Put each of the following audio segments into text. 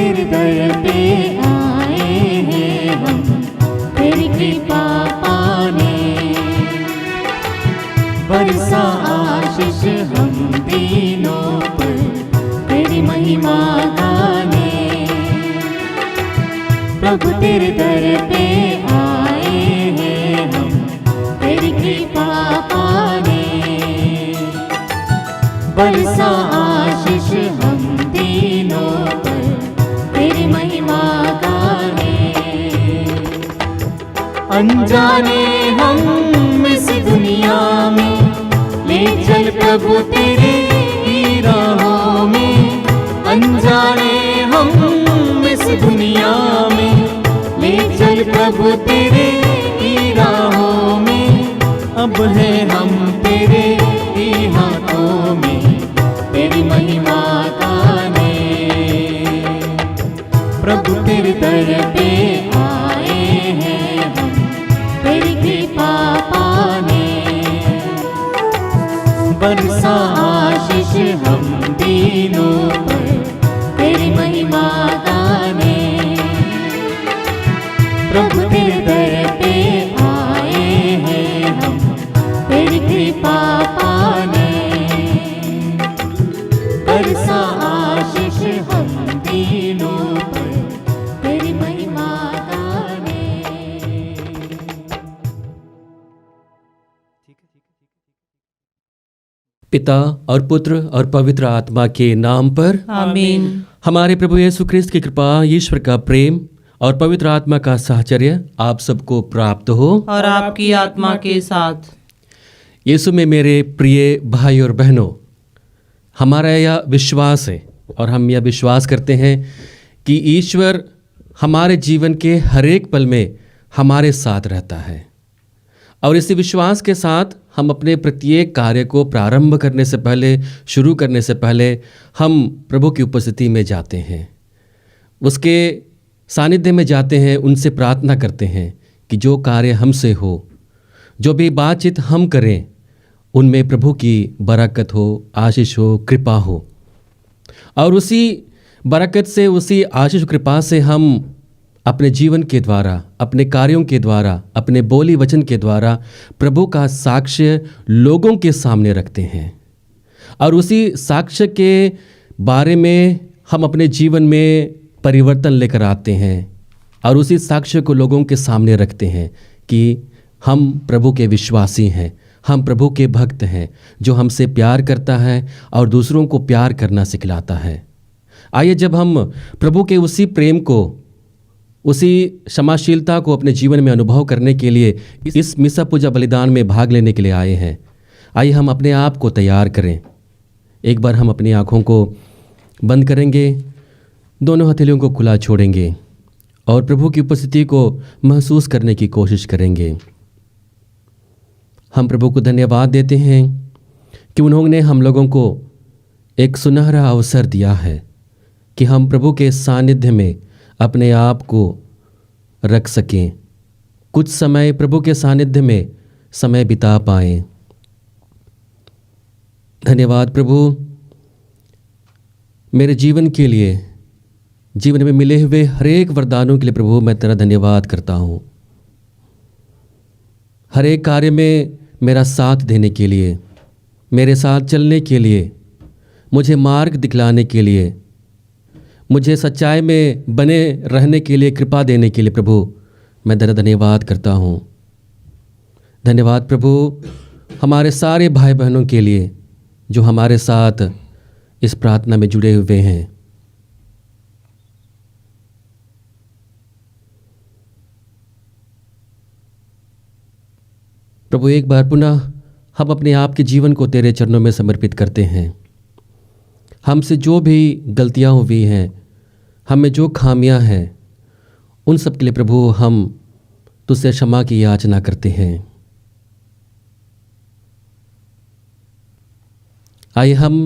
तेरे दर पे आए हैं हम तेरी कृपा पाने। बरसा आशीष हम तीनों पर तेरी महिमा गाने। प्रभु तेरे दर पे आए हैं हम तेरी कृपा पाने। बरसा आशीष हम तीनों पर तेरी महिमा गाने। अनजाने हम इस दुनिया में ले चल प्रभु तेरे ही राहों में। अनजाने हम इस दुनिया में ले चल प्रभु तेरे ही राहों में। अब है हम तेरे ही हाथों में तेरी महिमा गाने। प्रभु तेरे दर पे आए हैं हम तेरी कृपा पाने। बरसा आशीष हम तीनों पर तेरी महिमा गाने। प्रभु तेरे दर पे आए हैं हम तेरी कृपा पाने। बरसा आशीष हम तीनों पर तेरी महिमा गाने। पिता और पुत्र और पवित्र आत्मा के नाम पर आमीन। हमारे प्रभु यीशु ख्रिस्त की कृपा, ईश्वर का प्रेम और पवित्र आत्मा का साहचर्य आप सबको प्राप्त हो और आपकी आत्मा के साथ। यीशु में मेरे प्रिय भाई और बहनों, हमारा यह विश्वास है और हम यह विश्वास करते हैं कि ईश्वर हमारे जीवन के हर एक पल में हमारे साथ रहता है। और इसी विश्वास के साथ हम अपने प्रत्येक कार्य को प्रारंभ करने से पहले, शुरू करने से पहले हम प्रभु की उपस्थिति में जाते हैं, उसके सानिध्य में जाते हैं, उनसे प्रार्थना करते हैं कि जो कार्य हमसे हो, जो भी बातचीत हम करें, उनमें प्रभु की बरकत हो, आशीष हो, कृपा हो। और उसी बरकत से, उसी आशीष कृपा से हम अपने जीवन के द्वारा, अपने कार्यों के द्वारा, अपने बोली वचन के द्वारा प्रभु का साक्ष्य लोगों के सामने रखते हैं। और उसी साक्ष्य के बारे में हम अपने जीवन में परिवर्तन लेकर आते हैं और उसी साक्ष्य को लोगों के सामने रखते हैं कि हम प्रभु के विश्वासी हैं, हम प्रभु के भक्त हैं, जो हमसे प्यार करता है और दूसरों को प्यार करना सिखलाता है। आइए, जब हम प्रभु के उसी प्रेम को, उसी क्षमाशीलता को अपने जीवन में अनुभव करने के लिए इस मिसा पूजा बलिदान में भाग लेने के लिए आए हैं, आइए हम अपने आप को तैयार करें। एक बार हम अपनी आँखों को बंद करेंगे, दोनों हथेलियों को खुला छोड़ेंगे और प्रभु की उपस्थिति को महसूस करने की कोशिश करेंगे। हम प्रभु को धन्यवाद देते हैं कि उन्होंने हम लोगों को एक सुनहरा अवसर दिया है कि हम प्रभु के सानिध्य में अपने आप को रख सकें, कुछ समय प्रभु के सानिध्य में समय बिता पाएं। धन्यवाद प्रभु, मेरे जीवन के लिए, जीवन में मिले हुए हर एक वरदानों के लिए प्रभु मैं तेरा धन्यवाद करता हूँ। हर एक कार्य में मेरा साथ देने के लिए, मेरे साथ चलने के लिए, मुझे मार्ग दिखलाने के लिए, मुझे सच्चाई में बने रहने के लिए कृपा देने के लिए प्रभु मैं तेरा धन्यवाद करता हूँ। धन्यवाद प्रभु हमारे सारे भाई बहनों के लिए जो हमारे साथ इस प्रार्थना में जुड़े हुए हैं। प्रभु एक बार पुनः हम अपने आप के जीवन को तेरे चरणों में समर्पित करते हैं। हमसे जो भी गलतियां हुई हैं, हमें जो खामियां हैं, उन सब के लिए प्रभु हम तुझसे क्षमा की याचना करते हैं। आइए हम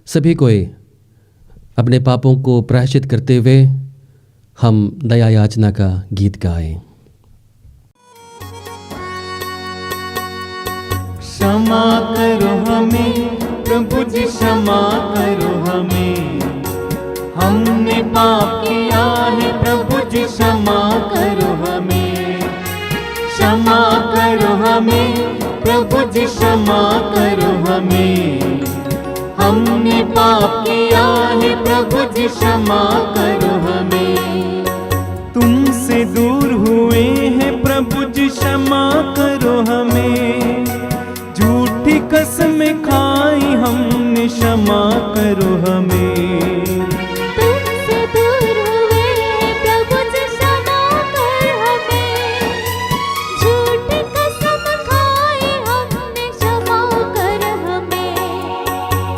सभी को अपने पापों को प्रायश्चित करते हुए हम दया याचना का गीत गाएं। क्षमा करो हमें प्रभु जी, क्षमा करो हमें, हमने पाप किया है, प्रभु जी क्षमा करो हमें, क्षमा करो हमें, प्रभु जी क्षमा करो हमें। हमने पाप किया है, प्रभु जी क्षमा करो हमें। तुमसे दूर हुए हैं, प्रभु जी क्षमा करो हमें। झूठी कसम खाई हमने, क्षमा करो हमें। तुमसे दूर हुए हैं, प्रभु जी क्षमा कर हमें। झूठी कसम खाई हमने, क्षमा कर हमें।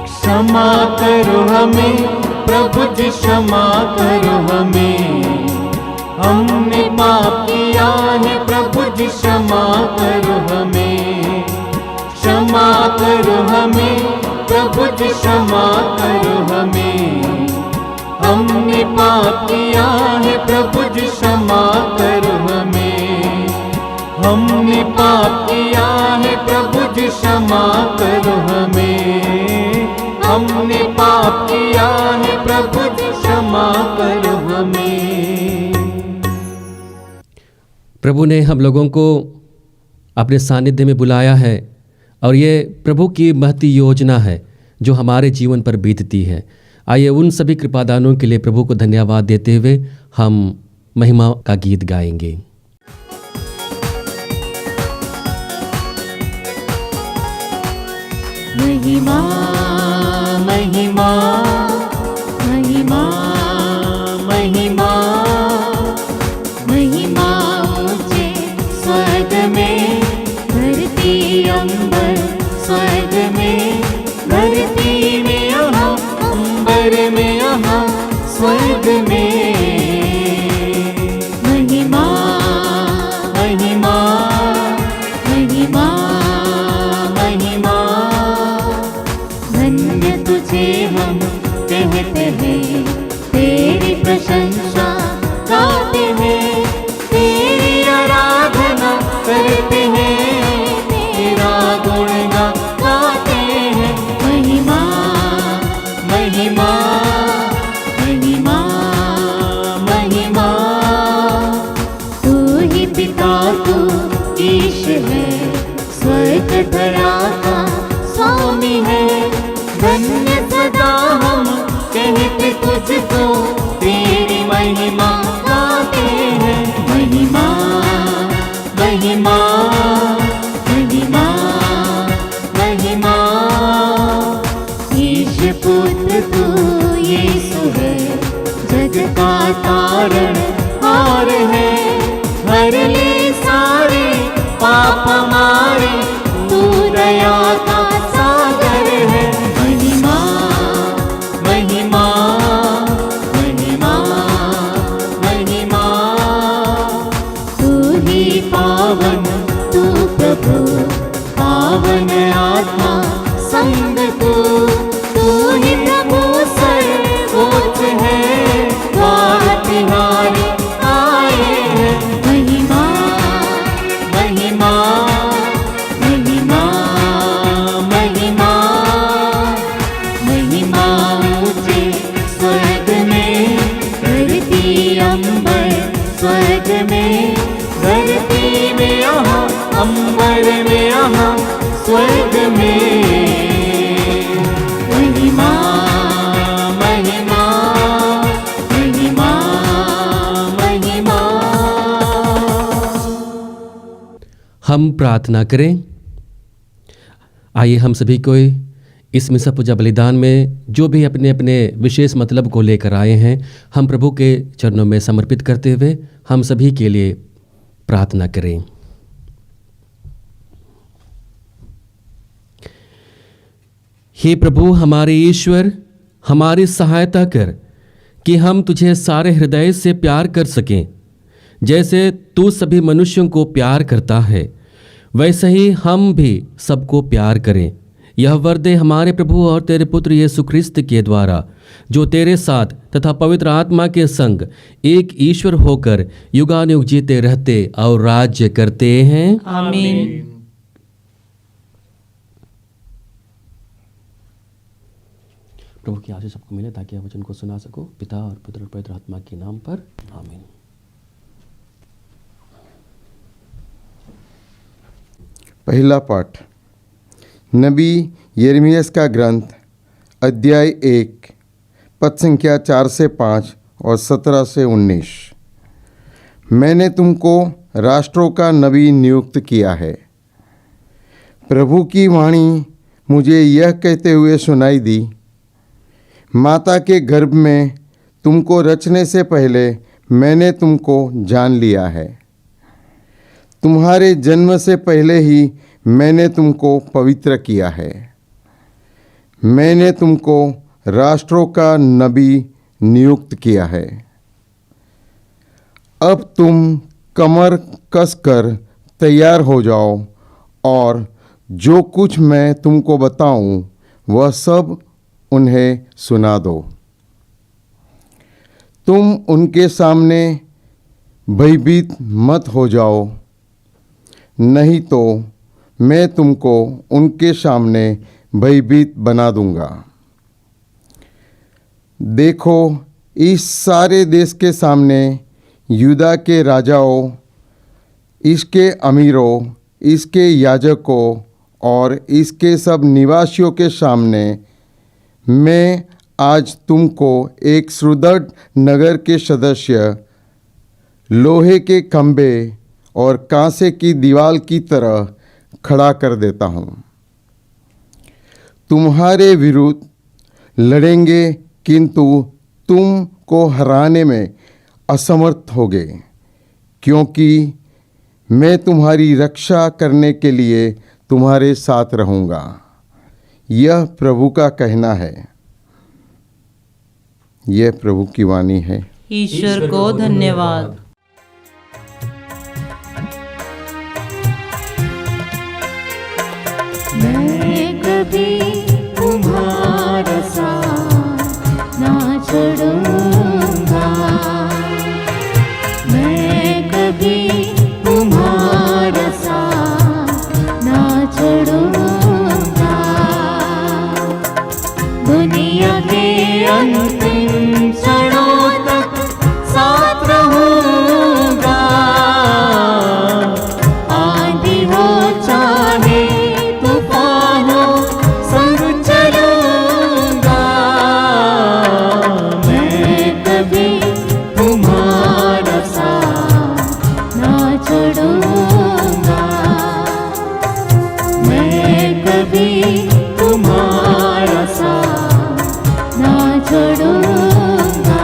क्षमा करो हमें, प्रभु जी क्षमा करो हमें। हमने पाप किया है, प्रभु जी क्षमा करो हमें, क्षमा करो हमें, प्रभु जी क्षमा करो हमें। हमने पाप किया है, प्रभु जी क्षमा करो हमें। हमने पाप किया है, प्रभु जी क्षमा करो हमें। हमने पाप किया है, प्रभु जी क्षमा करो हमें। प्रभु ने हम लोगों को अपने सानिध्य में बुलाया है और ये प्रभु की महती योजना है जो हमारे जीवन पर बीतती है। आइए उन सभी कृपादानों के लिए प्रभु को धन्यवाद देते हुए हम महिमा का गीत गाएंगे। महिमा महिमा महिमा महिमा महिमा ऊंचे स्वर्ग में, धरती अंबर स्वर्ग में, धरती में यहाँ, अंबर में यहाँ, स्वर्ग में। महिमा महिमा महिमा महिमा धन्य तुझे हम कहते हैं, तेरी प्रशंसा गाते हैं, तेरी आराधना करते हैं, तेरा गुणगान गाते हैं। महिमा महिमा महिमा महिमा तू ही पिता तू ईश है, स्वर्ग धरा का स्वामी है। धन्य सदा हम कहते तुझको, तेरी महिमा गाते हैं। महिमा महिमा महिमा महिमा ईश पुत्र तू यीशु है, जग का तारण हार है। हर ले सारे पाप हमारे, तू दया का सागर है। महिमा महिमा महिमा महिमा तू ही पावन तू प्रभु, पावन आत्मा संग तू, तू ही प्रभु सर्वोच्च है। द्वार तिहारे आए हैं। महिमा महिमा महिमा महिमा महिमा ऊंचे स्वर्ग में, धरती अंबर स्वर्ग में, धरती में यहाँ, अंबर में यहाँ, स्वर्ग में। महिमा महिमा महिमा महिमा। हम प्रार्थना करें। आइए हम सभी को इस मिसा पूजा बलिदान में जो भी अपने अपने विशेष मतलब को लेकर आए हैं, हम प्रभु के चरणों में समर्पित करते हुए हम सभी के लिए प्रार्थना करें। हे प्रभु हमारे ईश्वर, हमारी सहायता कर कि हम तुझे सारे हृदय से प्यार कर सकें। जैसे तू सभी मनुष्यों को प्यार करता है, वैसे ही हम भी सबको प्यार करें। यह वर दे हमारे प्रभु और तेरे पुत्र यीशु ख्रिस्त के द्वारा, जो तेरे साथ तथा पवित्र आत्मा के संग एक ईश्वर होकर युगानुयुग जीते रहते और राज्य करते हैं। आमीन। प्रभु की आशीष सबको मिले ताकि आप वचन को सुना सको। पिता और पुत्र और पवित्र आत्मा के नाम पर आमीन। पहला पाठ नबी यिर्मयाह का ग्रंथ अध्याय 1 पद संख्या 4 से 5 और 17 से 19। मैंने तुमको राष्ट्रों का नबी नियुक्त किया है। प्रभु की वाणी मुझे यह कहते हुए सुनाई दी, माता के गर्भ में तुमको रचने से पहले मैंने तुमको जान लिया है। तुम्हारे जन्म से पहले ही मैंने तुमको पवित्र किया है। मैंने तुमको राष्ट्रों का नबी नियुक्त किया है। अब तुम कमर कसकर तैयार हो जाओ और जो कुछ मैं तुमको बताऊं वह सब उन्हें सुना दो। तुम उनके सामने भयभीत मत हो जाओ, नहीं तो मैं तुमको उनके सामने भयभीत बना दूंगा। देखो, इस सारे देश के सामने यूदा के राजाओं, इसके अमीरों, इसके याजकों और इसके सब निवासियों के सामने मैं आज तुमको एक सुदृढ़ नगर के सदस्य, लोहे के खंभे और कांसे की दीवार की तरह खड़ा कर देता हूँ। तुम्हारे विरुद्ध लड़ेंगे किंतु तुमको हराने में असमर्थ होगे, क्योंकि मैं तुम्हारी रक्षा करने के लिए तुम्हारे साथ रहूँगा। यह प्रभु का कहना है। यह प्रभु की वाणी है। ईश्वर को धन्यवाद। मैं कभी तुम्हारा साथ ना छोड़ूंगा, मैं कभी तुम्हारा साथ ना छोड़ूंगा। दुनिया के अंतिम क्षणों तक साथ रहूंगा। आंधी हो चाहे तूफान हो, संग चलूंगा। मैं कभी तुम्हारा साथ ना छोड़ूंगा, मैं कभी तुम्हारा साथ ना छोड़ूंगा।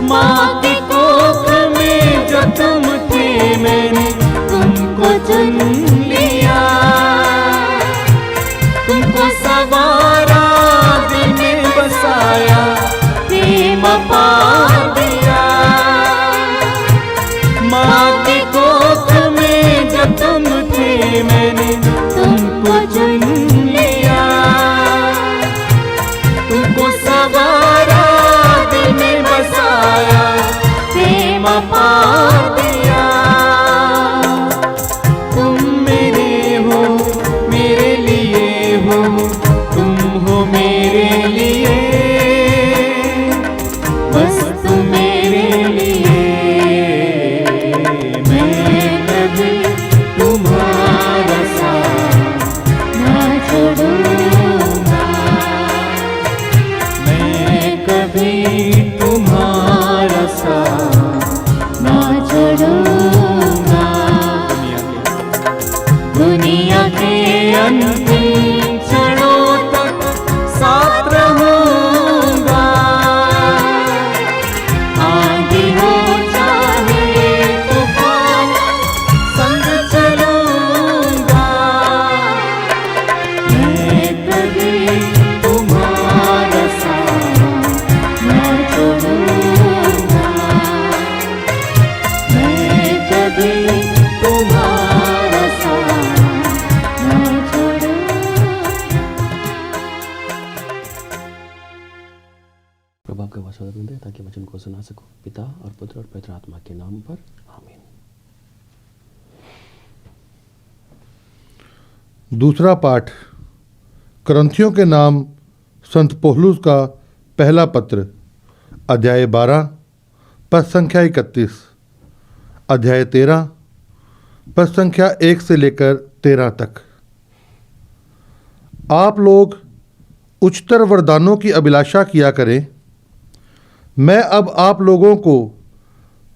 माँ के कोख में जो तुम थे, मैंने तुमको चुन लिया। तुमको सवारा, दिल में बसाया, प्रेम पार दिया। माँ के कोख में जो तुम थे, मैंने तुमको चुन लिया। तुमको सवारा, दिल में बसाया, प्रेम पार दिया। तुम मेरे हो, मेरे लिए हो, तुम हो मेरे लिए, बस तुम मेरे लिए। मैं कभी तुम्हारा साथ ना छोड़ूंगा, मैं कभी तुम्हारा साथ ना छोड़ूंगा। दुनिया के अंतिम क्षणों तक साथ रहूंगा। आंधी हो चाहे तूफान, संग चलूंगा। मैं कभी तुम्हारा साथ ना छोड़ूंगा, मैं कभी तुम्हारा साथ ना छोड़ूंगा। प्रभु आपका वचन दे ताकि वचन को सुना सको। पिता और पुत्र और पवित्र आत्मा के नाम पर आमीन। दूसरा पाठ करंथियों के नाम संत पौलुस का पहला पत्र, अध्याय 12 पद संख्या 31, अध्याय 13 पद संख्या 1 से लेकर 13 तक। आप लोग उच्चतर वरदानों की अभिलाषा किया करें। मैं अब आप लोगों को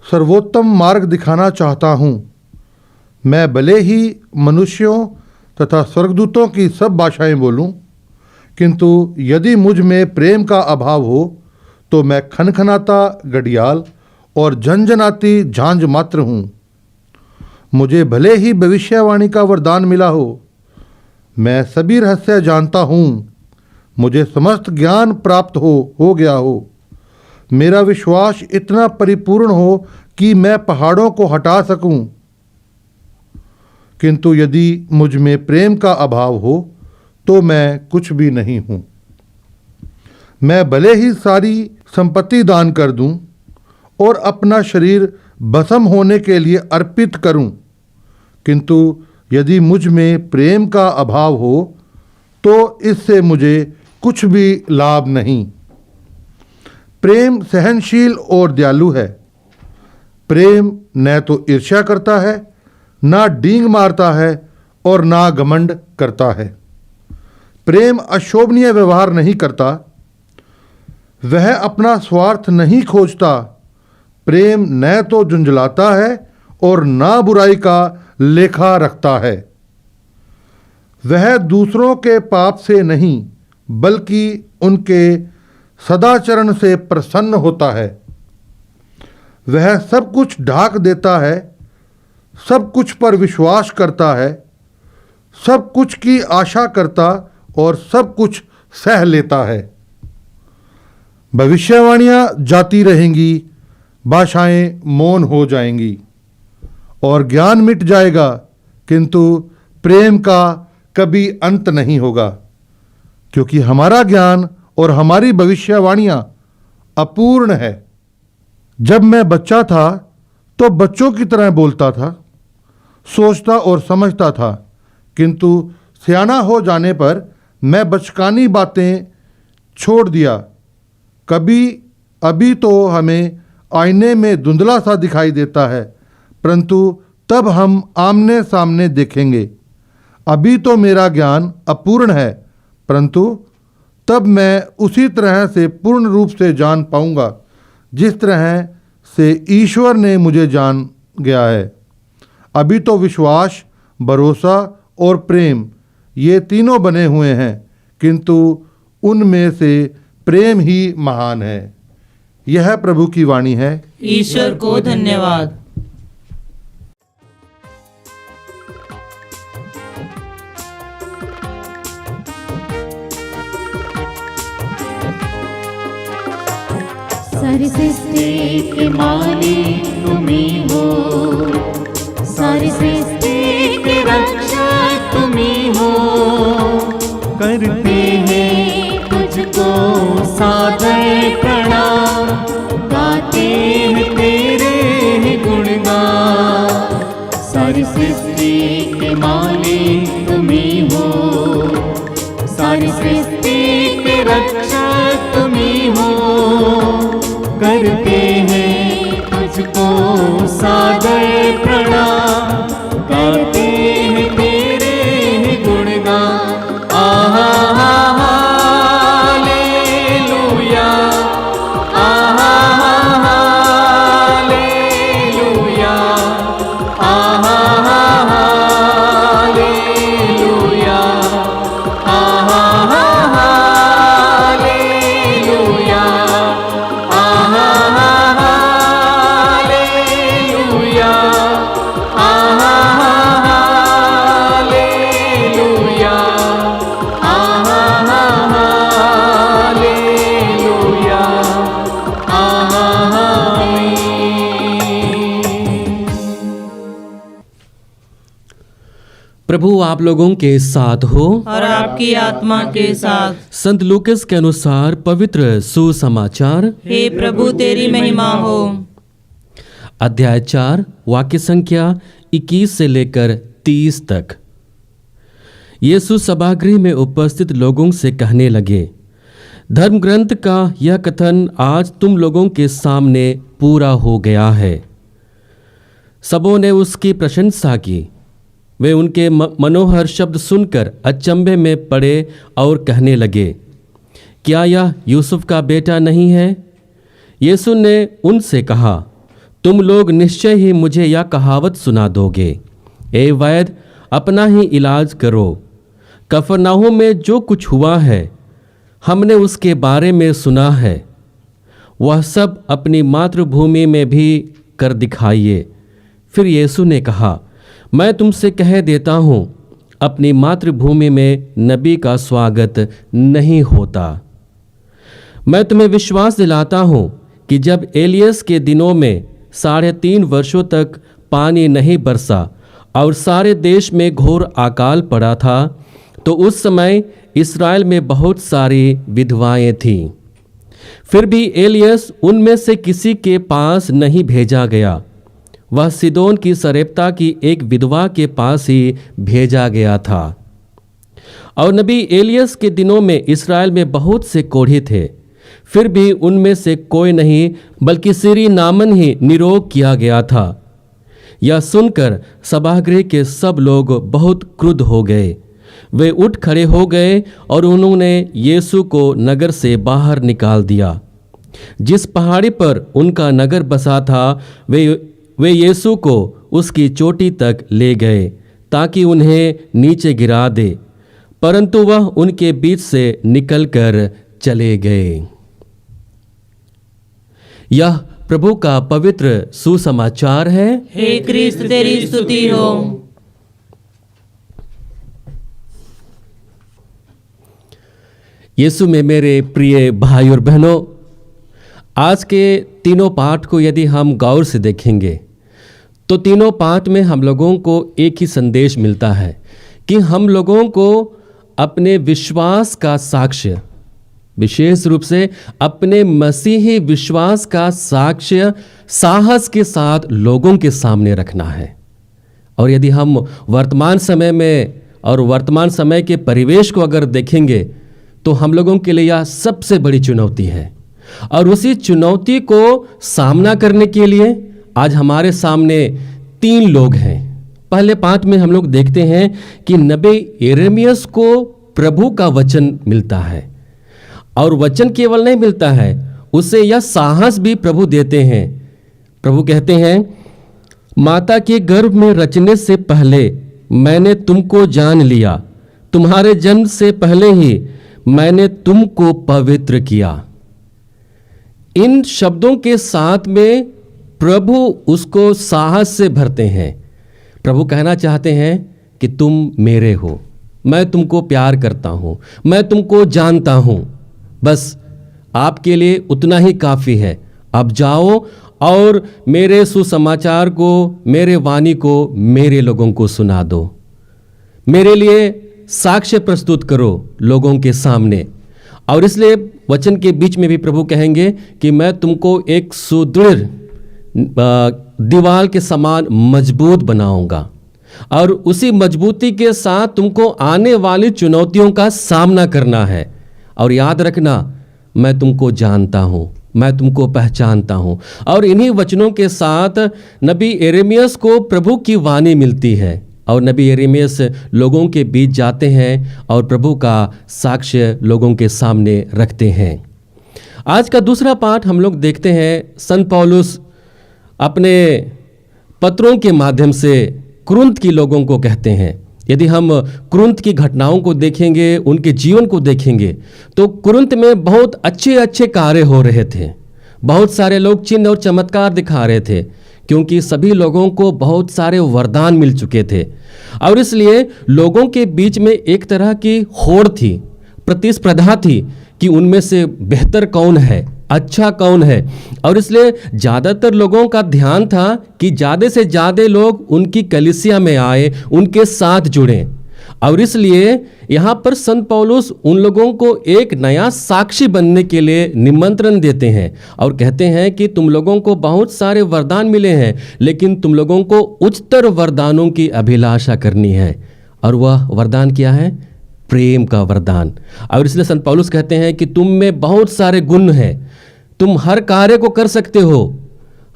सर्वोत्तम मार्ग दिखाना चाहता हूँ। मैं भले ही मनुष्यों तथा स्वर्गदूतों की सब भाषाएं बोलूं, किंतु यदि मुझ में प्रेम का अभाव हो तो मैं खनखनाता घड़ियाल और झंझनाती झांझ मात्र हूँ। मुझे भले ही भविष्यवाणी का वरदान मिला हो, मैं सभी रहस्य जानता हूँ, मुझे समस्त ज्ञान प्राप्त हो गया हो, मेरा विश्वास इतना परिपूर्ण हो कि मैं पहाड़ों को हटा सकूं, किंतु यदि मुझ में प्रेम का अभाव हो तो मैं कुछ भी नहीं हूँ। मैं भले ही सारी संपत्ति दान कर दूं और अपना शरीर भस्म होने के लिए अर्पित करूं, किंतु यदि मुझ में प्रेम का अभाव हो तो इससे मुझे कुछ भी लाभ नहीं। प्रेम सहनशील और दयालु है। प्रेम न तो ईर्ष्या करता है, ना डींग मारता है और ना घमंड करता है। प्रेम अशोभनीय व्यवहार नहीं करता, वह अपना स्वार्थ नहीं खोजता। प्रेम न तो झुंझलाता है और ना बुराई का लेखा रखता है। वह दूसरों के पाप से नहीं बल्कि उनके सदाचरण से प्रसन्न होता है। वह सब कुछ ढाक देता है, सब कुछ पर विश्वास करता है, सब कुछ की आशा करता और सब कुछ सह लेता है। भविष्यवाणियाँ जाती रहेंगी, भाषाएं मौन हो जाएंगी और ज्ञान मिट जाएगा, किंतु प्रेम का कभी अंत नहीं होगा, क्योंकि हमारा ज्ञान और हमारी भविष्यवाणियाँ अपूर्ण है। जब मैं बच्चा था तो बच्चों की तरह बोलता था, सोचता और समझता था, किंतु सियाना हो जाने पर मैं बचकानी बातें छोड़ दिया। अभी तो हमें आईने में धुंधला सा दिखाई देता है, परंतु तब हम आमने सामने देखेंगे। अभी तो मेरा ज्ञान अपूर्ण है, परंतु तब मैं उसी तरह से पूर्ण रूप से जान पाऊंगा जिस तरह से ईश्वर ने मुझे जान गया है। अभी तो विश्वास, भरोसा और प्रेम ये तीनों बने हुए हैं, किंतु उनमें से प्रेम ही महान है। यह प्रभु की वाणी है। ईश्वर को धन्यवाद। सारी सृष्टि के मालिक तुम ही हो, सारी सृष्टि के रक्षक तुम ही हो। करते हैं तुझको सादर प्रणाम, गाते हैं तेरे गुणगान। सारी सृष्टि के मालिक तुम ही हो, सारी सृष्टि के रक्षक तुम ही हो। करते हैं तुझको सादर प्रणाम, गाते हैं तेरे गुणगान। आहा हालेलुया, आहा हालेलुया, आहा हालेलुया, आहा हालेलुया, आहा हालेलुया, आहा हालेलुया, आहा हालेलुया, आमीन। प्रभु आप लोगों के साथ हो और आपकी आत्मा के साथ। संत लूकस के अनुसार पवित्र सुसमाचार, हे प्रभु तेरी महिमा हो। अध्याय 4 वाक्य संख्या 21 से लेकर 30 तक। यीशु सभागृह में उपस्थित लोगों से कहने लगे, धर्म ग्रंथ का यह कथन आज तुम लोगों के सामने पूरा हो गया है। सबों ने उसकी प्रशंसा की। वे उनके मनोहर शब्द सुनकर अचंभे में पड़े और कहने लगे, क्या यह यूसुफ का बेटा नहीं है? यीशु ने उनसे कहा, तुम लोग निश्चय ही मुझे यह कहावत सुना दोगे, ए वैद्य, अपना ही इलाज करो। कफरनाहूम में जो कुछ हुआ है हमने उसके बारे में सुना है, वह सब अपनी मातृभूमि में भी कर दिखाइए। फिर यीशु ने कहा, मैं तुमसे कह देता हूँ, अपनी मातृभूमि में नबी का स्वागत नहीं होता। मैं तुम्हें विश्वास दिलाता हूँ कि जब एलियस के दिनों में 3.5 वर्षों तक पानी नहीं बरसा और सारे देश में घोर अकाल पड़ा था, तो उस समय इस्राएल में बहुत सारी विधवाएं थीं। फिर भी एलियस उनमें से किसी के पास नहीं भेजा गया, वह सिदोन की सरेप्ता की एक विधवा के पास ही भेजा गया था। और नबी एलियस के दिनों में इस्राएल में बहुत से कोढ़ी थे, फिर भी उनमें से कोई नहीं बल्कि सीरी नामन ही निरोग किया गया था। यह सुनकर सभागृह के सब लोग बहुत क्रुद्ध हो गए। वे उठ खड़े हो गए और उन्होंने यीशु को नगर से बाहर निकाल दिया। जिस पहाड़ी पर उनका नगर बसा था, वे यीशु को उसकी चोटी तक ले गए ताकि उन्हें नीचे गिरा दे, परंतु वह उनके बीच से निकलकर चले गए। यह प्रभु का पवित्र सुसमाचार है। हे क्रिस्त तेरी स्तुति हो। यीशु में मेरे प्रिय भाई और बहनों, आज के तीनों पाठ को यदि हम गौर से देखेंगे तो तीनों पाठ में हम लोगों को एक ही संदेश मिलता है कि हम लोगों को अपने विश्वास का साक्ष्य, विशेष रूप से अपने मसीही विश्वास का साक्ष्य साहस के साथ लोगों के सामने रखना है। और यदि हम वर्तमान समय में और वर्तमान समय के परिवेश को अगर देखेंगे तो हम लोगों के लिए यह सबसे बड़ी चुनौती है। और उसी चुनौती को सामना करने के लिए आज हमारे सामने 3 लोग हैं। पहले पाठ में हम लोग देखते हैं कि नबी यिर्मयाह को प्रभु का वचन मिलता है, और वचन केवल नहीं मिलता है, उसे यह साहस भी प्रभु देते हैं। प्रभु कहते हैं, माता के गर्भ में रचने से पहले मैंने तुमको जान लिया, तुम्हारे जन्म से पहले ही मैंने तुमको पवित्र किया। इन शब्दों के साथ में प्रभु उसको साहस से भरते हैं। प्रभु कहना चाहते हैं कि तुम मेरे हो, मैं तुमको प्यार करता हूं, मैं तुमको जानता हूं, बस आपके लिए उतना ही काफ़ी है। अब जाओ और मेरे सुसमाचार को, मेरे वाणी को मेरे लोगों को सुना दो, मेरे लिए साक्ष्य प्रस्तुत करो लोगों के सामने। और इसलिए वचन के बीच में भी प्रभु कहेंगे कि मैं तुमको एक सुदृढ़ दीवार के समान मजबूत बनाऊंगा, और उसी मजबूती के साथ तुमको आने वाली चुनौतियों का सामना करना है। और याद रखना, मैं तुमको जानता हूं, मैं तुमको पहचानता हूं। और इन्हीं वचनों के साथ नबी यिर्मयाह को प्रभु की वाणी मिलती है, और नबी यिर्मयाह लोगों के बीच जाते हैं और प्रभु का साक्ष्य लोगों के सामने रखते हैं। आज का दूसरा पाठ हम लोग देखते हैं, संत पौलुस अपने पत्रों के माध्यम से कुरिन्थ की लोगों को कहते हैं। यदि हम कुरिन्थ की घटनाओं को देखेंगे, उनके जीवन को देखेंगे, तो कुरिन्थ में बहुत अच्छे अच्छे कार्य हो रहे थे। बहुत सारे लोग चिन्ह और चमत्कार दिखा रहे थे, क्योंकि सभी लोगों को बहुत सारे वरदान मिल चुके थे। और इसलिए लोगों के बीच में एक तरह की होड़ थी, प्रतिस्पर्धा थी कि उनमें से बेहतर कौन है, अच्छा कौन है। और इसलिए ज़्यादातर लोगों का ध्यान था कि ज़्यादा से ज़्यादा लोग उनकी कलीसिया में आए, उनके साथ जुड़ें। और इसलिए यहाँ पर संत पौलुस उन लोगों को एक नया साक्षी बनने के लिए निमंत्रण देते हैं और कहते हैं कि तुम लोगों को बहुत सारे वरदान मिले हैं, लेकिन तुम लोगों को उच्चतर वरदानों की अभिलाषा करनी है। और वह वरदान क्या है? प्रेम का वरदान। और इसलिए संत पौलुस कहते हैं कि तुम में बहुत सारे गुण हैं, तुम हर कार्य को कर सकते हो,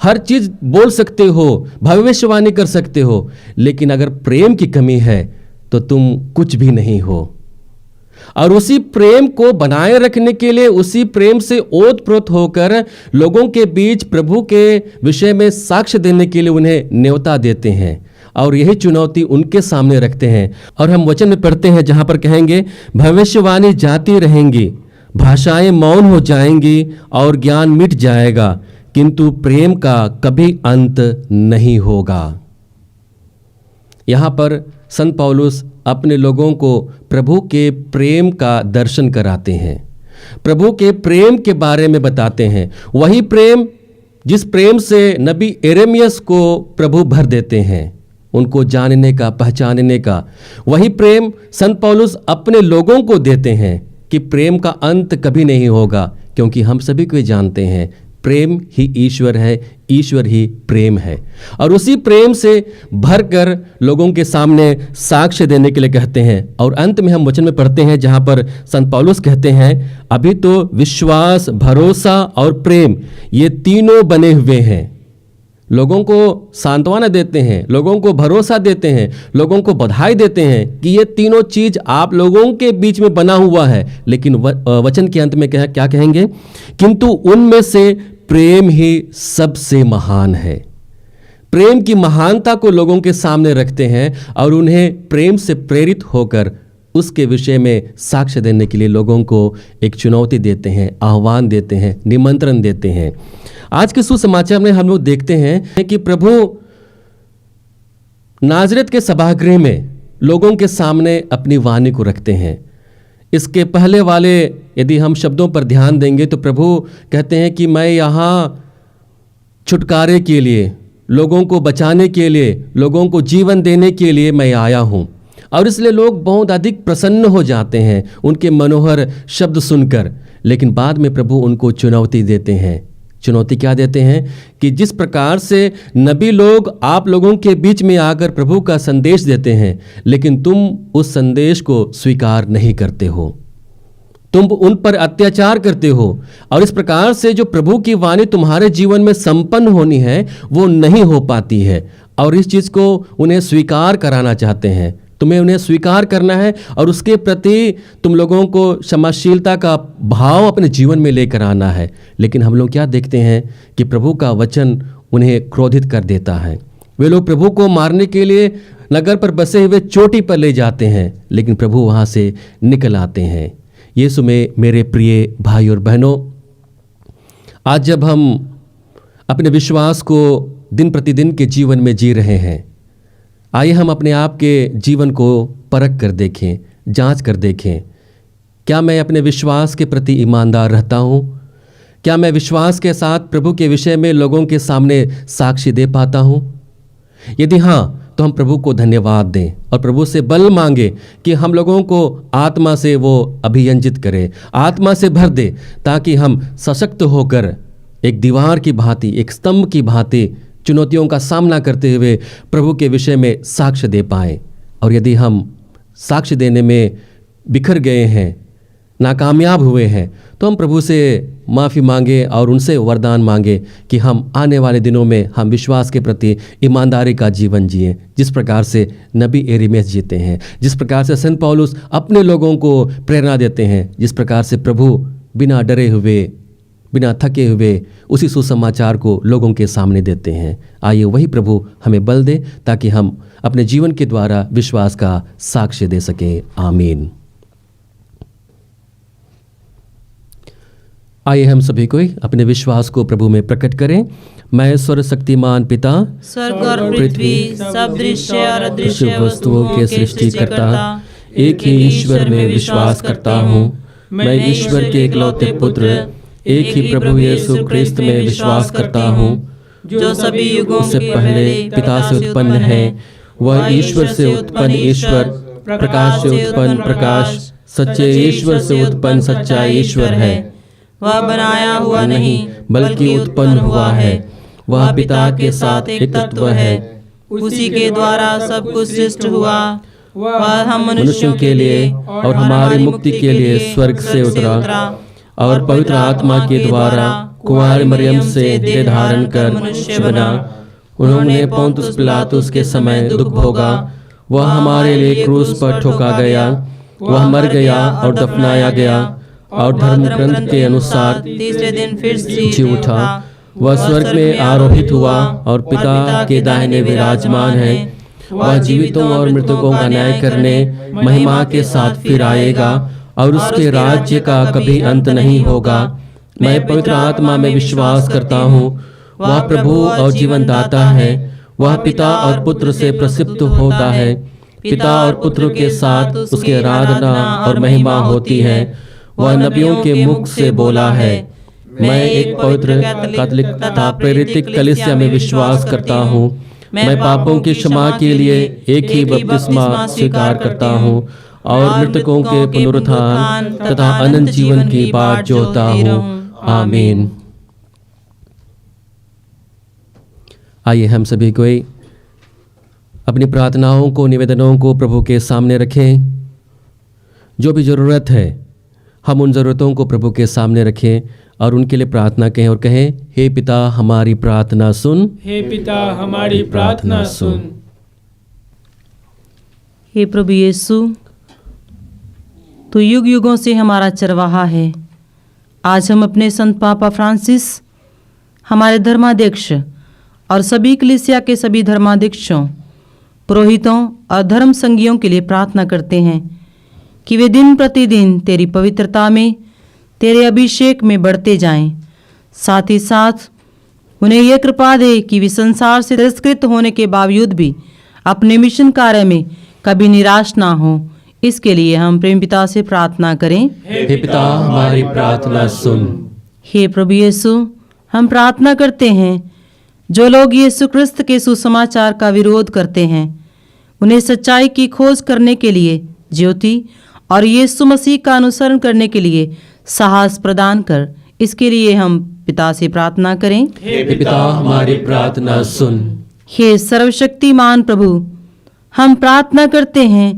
हर चीज बोल सकते हो, भविष्यवाणी कर सकते हो, लेकिन अगर प्रेम की कमी है तो तुम कुछ भी नहीं हो। और उसी प्रेम को बनाए रखने के लिए, उसी प्रेम से ओतप्रोत होकर लोगों के बीच प्रभु के विषय में साक्ष्य देने के लिए उन्हें न्योता देते हैं और यही चुनौती उनके सामने रखते हैं। और हम वचन में पढ़ते हैं जहां पर कहेंगे, भविष्यवाणी जाती रहेंगी, भाषाएं मौन हो जाएंगी और ज्ञान मिट जाएगा, किंतु प्रेम का कभी अंत नहीं होगा। यहाँ पर संत पौलुस अपने लोगों को प्रभु के प्रेम का दर्शन कराते हैं, प्रभु के प्रेम के बारे में बताते हैं। वही प्रेम जिस प्रेम से नबी यिर्मयाह को प्रभु भर देते हैं, उनको जानने का, पहचानने का, वही प्रेम संत पौलुस अपने लोगों को देते हैं कि प्रेम का अंत कभी नहीं होगा, क्योंकि हम सभी को जानते हैं प्रेम ही ईश्वर है, ईश्वर ही प्रेम है। और उसी प्रेम से भरकर लोगों के सामने साक्ष्य देने के लिए कहते हैं। और अंत में हम वचन में पढ़ते हैं जहां पर संत पौलुस कहते हैं, अभी तो विश्वास, भरोसा और प्रेम ये तीनों बने हुए हैं। लोगों को सांत्वना देते हैं, लोगों को भरोसा देते हैं, लोगों को बधाई देते हैं कि ये तीनों चीज आप लोगों के बीच में बना हुआ है। लेकिन वचन के अंत में क्या कहेंगे, किंतु उनमें से प्रेम ही सबसे महान है। प्रेम की महानता को लोगों के सामने रखते हैं और उन्हें प्रेम से प्रेरित होकर उसके विषय में साक्ष्य देने के लिए लोगों को एक चुनौती देते हैं, आह्वान देते हैं, निमंत्रण देते हैं। आज के सुसमाचार में हम लोग देखते हैं कि प्रभु नाजरेत के सभागृह में लोगों के सामने अपनी वाणी को रखते हैं। इसके पहले वाले यदि हम शब्दों पर ध्यान देंगे तो प्रभु कहते हैं कि मैं यहाँ छुटकारे के लिए, लोगों को बचाने के लिए, लोगों को जीवन देने के लिए मैं आया हूँ। और इसलिए लोग बहुत अधिक प्रसन्न हो जाते हैं उनके मनोहर शब्द सुनकर। लेकिन बाद में प्रभु उनको चुनौती देते हैं। चुनौती क्या देते हैं कि जिस प्रकार से नबी लोग आप लोगों के बीच में आकर प्रभु का संदेश देते हैं, लेकिन तुम उस संदेश को स्वीकार नहीं करते हो, तुम उन पर अत्याचार करते हो। और इस प्रकार से जो प्रभु की वाणी तुम्हारे जीवन में संपन्न होनी है वो नहीं हो पाती है। और इस चीज़ को उन्हें स्वीकार कराना चाहते हैं, तुम्हें उन्हें स्वीकार करना है और उसके प्रति तुम लोगों को क्षमाशीलता का भाव अपने जीवन में लेकर आना है। लेकिन हम लोग क्या देखते हैं कि प्रभु का वचन उन्हें क्रोधित कर देता है। वे लोग प्रभु को मारने के लिए नगर पर बसे हुए चोटी पर ले जाते हैं, लेकिन प्रभु वहाँ से निकल आते हैं। यीशु में मेरे प्रिय भाई और बहनों, आज जब हम अपने विश्वास को दिन प्रतिदिन के जीवन में जी रहे हैं, आइए हम अपने आप के जीवन को परख कर देखें, जांच कर देखें। क्या मैं अपने विश्वास के प्रति ईमानदार रहता हूँ? क्या मैं विश्वास के साथ प्रभु के विषय में लोगों के सामने साक्षी दे पाता हूँ? यदि हाँ, तो हम प्रभु को धन्यवाद दें और प्रभु से बल मांगे कि हम लोगों को आत्मा से वो अभियंजित करे, आत्मा से भर दे, ताकि हम सशक्त होकर एक दीवार की भांति, एक स्तंभ की भांति चुनौतियों का सामना करते हुए प्रभु के विषय में साक्ष्य दे पाएं। और यदि हम साक्ष्य देने में बिखर गए हैं, नाकामयाब हुए हैं, तो हम प्रभु से माफ़ी मांगे और उनसे वरदान मांगे कि हम आने वाले दिनों में हम विश्वास के प्रति ईमानदारी का जीवन जिए, जिस प्रकार से नबी यिर्मयाह जीते हैं, जिस प्रकार से संत पौलुस अपने लोगों को प्रेरणा देते हैं, जिस प्रकार से प्रभु बिना डरे हुए, बिना थके हुए उसी सुसमाचार को लोगों के सामने देते हैं। आइए वही प्रभु हमें बल दे ताकि हम अपने जीवन के द्वारा विश्वास का साक्ष्य दे सकें। आमीन। आइए हम सभी कोई अपने विश्वास को प्रभु में प्रकट करें। मैं सर्वशक्तिमान पिता, स्वर्ग और पृथ्वी सब दृश्य और अदृश्य वस्तुओं के सृष्टिकर्ता एक ही ईश्वर में विश्वास करता हूँ। मैं ईश्वर के इकलौते पुत्र एक ही प्रभु यीशु ख्रिस्त में विश्वास करता हूँ, जो सभी युगों से पहले पिता से उत्पन्न है। वह ईश्वर से उत्पन्न ईश्वर, प्रकाश से उत्पन्न प्रकाश, सच्चे ईश्वर से उत्पन्न सच्चा ईश्वर है। वह बनाया हुआ नहीं बल्कि उत्पन्न हुआ है। वह पिता के साथ एक तत्व है। उसी के द्वारा सब कुछ सृष्ट हुआ वह हम मनुष्यों के लिए और हमारी मुक्ति के लिए स्वर्ग से उतरा और पवित्र आत्मा के द्वारा कुंवारी मरियम से देह धारण कर मनुष्य बना। उन्होंने पोंतुस पिलातुस के समय दुख भोगा। वह हमारे लिए क्रूस पर ठोका गया। वह मर गया और दफनाया गया और धर्म ग्रंथ के अनुसार तीसरे दिन फिर से जी उठा। वह स्वर्ग में आरोहित हुआ और पिता के दाहिने विराजमान है। वह जीवितों और मृतकों का न्याय करने महिमा के साथ फिर आएगा और उसके राज्य का कभी अंत नहीं होगा। मैं पवित्र आत्मा में विश्वास करता हूँ। वह प्रभु और जीवन दाता है। वह पिता और पुत्र से प्रसिद्ध होता है। पिता और पुत्र के साथ उसकी आराधना और महिमा होती है। वह नबियों के मुख से बोला है। मैं एक पवित्र कैथोलिक तथा प्रेरित कलीसिया में विश्वास करता हूँ। मैं पापों की क्षमा के लिए एक ही बपतिस्मा स्वीकार करता हूँ और मृतकों के पुनरुत्थान तथा अनंत जीवन की बाट जोहता हूँ। आमीन। आइए हम सभी कोई अपनी प्रार्थनाओं को, निवेदनों को प्रभु के सामने रखें। जो भी ज़रूरत है हम उन ज़रूरतों को प्रभु के सामने रखें और उनके लिए प्रार्थना कहें और कहें, हे पिता हमारी प्रार्थना सुन। हे पिता हमारी प्रार्थना सुन। हे प्रभु यीशु, तू युग युगों से हमारा चरवाहा है। आज हम अपने संत पापा फ्रांसिस, हमारे धर्माध्यक्ष और सभी कलीसिया के सभी धर्माध्यक्षों, पुरोहितों और धर्म संगियों के लिए प्रार्थना करते हैं कि वे दिन प्रतिदिन तेरी पवित्रता में, तेरे अभिषेक में बढ़ते जाएं। साथ ही साथ उन्हें यह कृपा दे कि वे संसार से तिरस्कृत होने के बावजूद भी अपने मिशन कार्य में कभी निराश ना हो। इसके लिए हम प्रेम पिता से प्रार्थना करें। हे पिता हमारी प्रार्थना सुन। हे प्रभु यीशु, हम प्रार्थना करते हैं जो लोग यीशु क्रिस्त के सुसमाचार का विरोध करते हैं, उन्हें सच्चाई की खोज करने के लिए ज्योति और यीशु मसीह का अनुसरण करने के लिए साहस प्रदान कर। इसके लिए हम पिता से प्रार्थना करें। हे पिता हमारी प्रार्थना सुन। हे सर्वशक्तिमान प्रभु, हम प्रार्थना करते हैं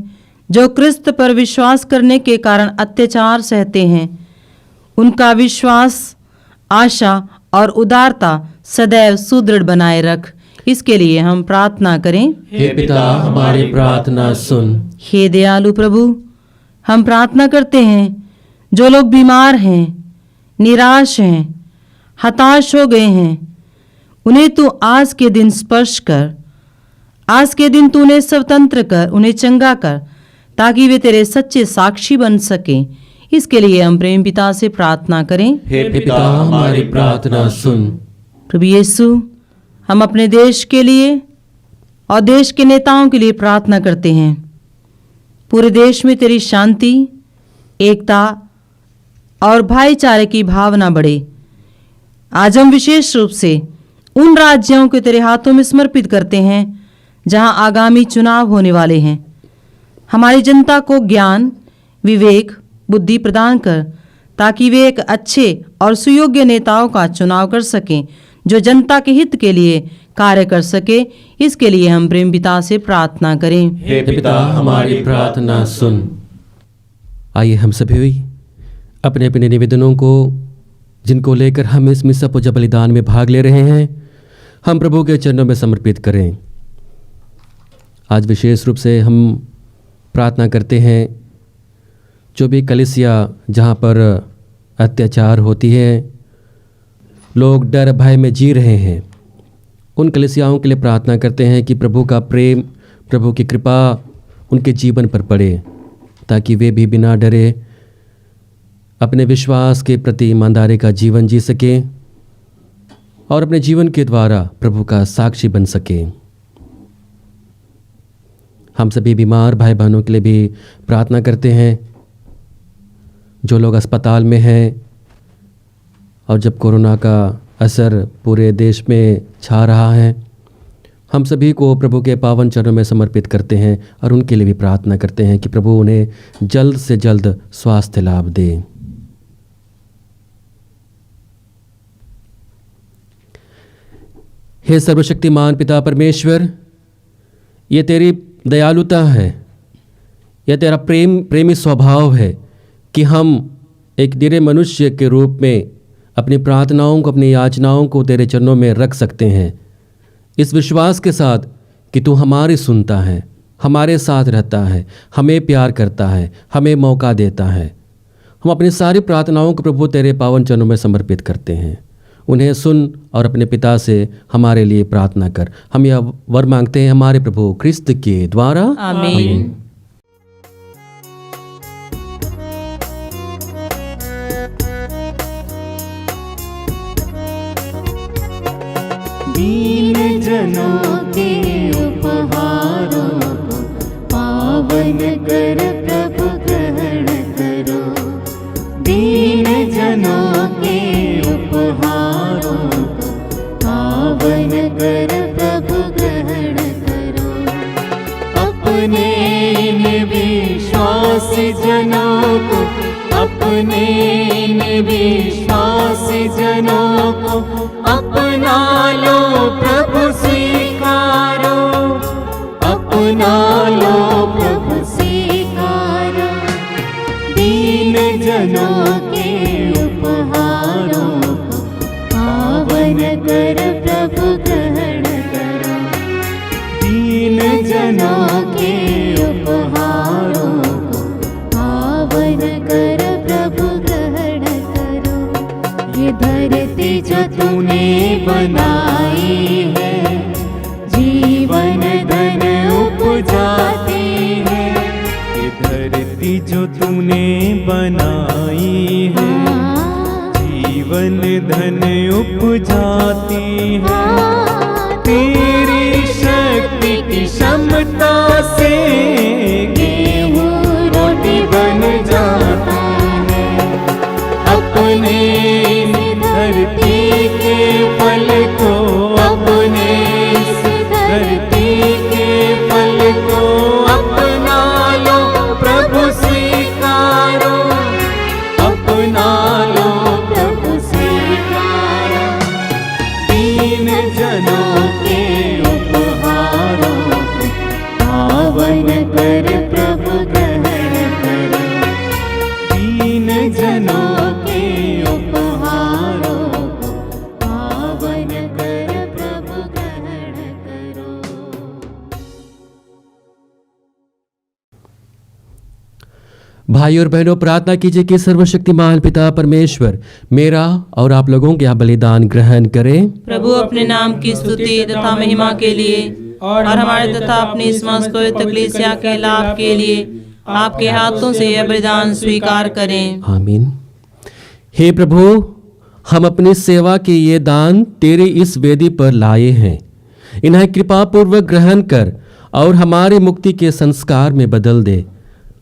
जो क्रिस्त पर विश्वास करने के कारण अत्याचार सहते हैं, उनका विश्वास, आशा और उदारता सदैव सुदृढ़ बनाए रख। इसके लिए हम प्रार्थना करें। हे पिता हमारी प्रार्थना सुन। हे दयालु प्रभु, हम प्रार्थना करते हैं जो लोग बीमार हैं, निराश हैं, हताश हो गए हैं, उन्हें तू आज के दिन स्पर्श कर। आज के दिन तू उन्हें स्वतंत्र कर, उन्हें चंगा कर, ताकि वे तेरे सच्चे साक्षी बन सकें। इसके लिए हम प्रेम पिता से प्रार्थना करें। हे पिता हमारी प्रार्थना सुन। प्रभु यीशु, हम अपने देश के लिए और देश के नेताओं के लिए प्रार्थना करते हैं। पूरे देश में तेरी शांति, एकता और भाईचारे की भावना बढ़े। आज हम विशेष रूप से उन राज्यों को तेरे हाथों में समर्पित करते हैं जहां आगामी चुनाव होने वाले हैं। हमारी जनता को ज्ञान, विवेक, बुद्धि प्रदान कर, ताकि वे एक अच्छे और सुयोग्य नेताओं का चुनाव कर सकें जो जनता के हित के लिए कार्य कर सके। इसके लिए हम प्रेम पिता से प्रार्थना करें। हे पिता हमारी प्रार्थना सुन। आइए हम सभी अपने अपने निवेदनों को, जिनको लेकर हम इस मिसा पूजा बलिदान में भाग ले रहे हैं, हम प्रभु के चरणों में समर्पित करें। आज विशेष रूप से हम प्रार्थना करते हैं जो भी कलीसिया जहाँ पर अत्याचार होती है, लोग डर भय में जी रहे हैं, उन कलीसियाओं के लिए प्रार्थना करते हैं कि प्रभु का प्रेम, प्रभु की कृपा उनके जीवन पर पड़े, ताकि वे भी बिना डरे अपने विश्वास के प्रति ईमानदारी का जीवन जी सकें और अपने जीवन के द्वारा प्रभु का साक्षी बन सकें। हम सभी बीमार भाई बहनों के लिए भी प्रार्थना करते हैं, जो लोग अस्पताल में हैं और जब कोरोना का असर पूरे देश में छा रहा है, हम सभी को प्रभु के पावन चरणों में समर्पित करते हैं और उनके लिए भी प्रार्थना करते हैं कि प्रभु उन्हें जल्द से जल्द स्वास्थ्य लाभ दे। हे सर्वशक्तिमान पिता परमेश्वर, ये तेरी दयालुता है यह तेरा प्रेमी स्वभाव है कि हम एक निरे मनुष्य के रूप में अपनी प्रार्थनाओं को, अपनी याचनाओं को तेरे चरणों में रख सकते हैं, इस विश्वास के साथ कि तू हमारी सुनता है, हमारे साथ रहता है, हमें प्यार करता है, हमें मौका देता है। हम अपनी सारी प्रार्थनाओं को प्रभु तेरे पावन चरणों में समर्पित करते हैं। उन्हें सुन और अपने पिता से हमारे लिए प्रार्थना कर। हम यह वर मांगते हैं हमारे प्रभु क्रिस्त के द्वारा, आमीन। दीन जनों के उपहारों को पावन कर प्रभु ग्रहण करो। दीन जनों के उपहारों को पावन कर प्रभु ग्रहण करो। अपने विश्वासी जनों को, अपने विश्वासी जनों को अपना लो प्रभु स्वीकारो, अपना लो प्रभु स्वीकारो। दीन जनों के उपहारों को पावन कर प्रभु ग्रहण करो। दीन जनों के उपहारों को पावन कर प्रभु ग्रहण करो। ये धरती जो तूने बनाई है, जीवन धन उपजाती है। ये धरती जो तूने बनाई है, जीवन धन उपजाती है। तेरी शक्ति की क्षमता से गेहूं रोटी बन जाता है। अपने धरती के फल को, अपने धरती के फल को अपना लो प्रभु स्वीकारो, अपना लो प्रभु स्वीकारो। दीन जनों के उपहारों को पावन कर प्रभु ग्रहण करो। दीन जनों के उपहारों को पावन कर प्रभु ग्रहण करो। भाई और बहनों, प्रार्थना कीजिए कि सर्वशक्तिमान पिता परमेश्वर मेरा और आप लोगों के यहाँ बलिदान ग्रहण करें। प्रभु अपने नाम की स्तुति तथा महिमा के लिए और हमारे तथा अपनी इस मस्कुर कलीसिया के लाभ के लिए आपके हाथों से यह बलिदान स्वीकार करें। आमीन। हे प्रभु, हम अपनी सेवा के ये दान तेरी इस वेदी पर लाए हैं। इन्हें कृपा पूर्वक ग्रहण कर और हमारे मुक्ति के संस्कार में बदल दे।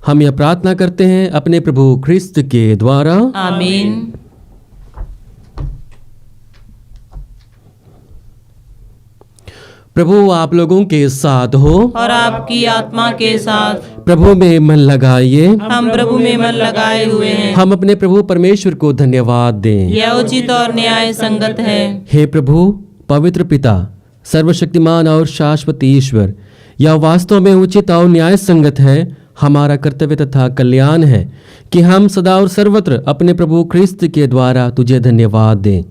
हम यह प्रार्थना करते हैं अपने प्रभु ख्रिस्त के द्वारा, आमीन। प्रभु आप लोगों के साथ हो और आपकी आत्मा के साथ। प्रभु में मन लगाइए। हम प्रभु में मन लगाए हुए हैं। हम अपने प्रभु परमेश्वर को धन्यवाद दें। यह उचित और न्याय संगत है। हे प्रभु पवित्र पिता, सर्वशक्तिमान और शाश्वत ईश्वर, यह वास्तव में उचित और न्याय संगत है, हमारा कर्तव्य तथा कल्याण है कि हम सदा और सर्वत्र अपने प्रभु ख्रिस्त के द्वारा तुझे धन्यवाद दें।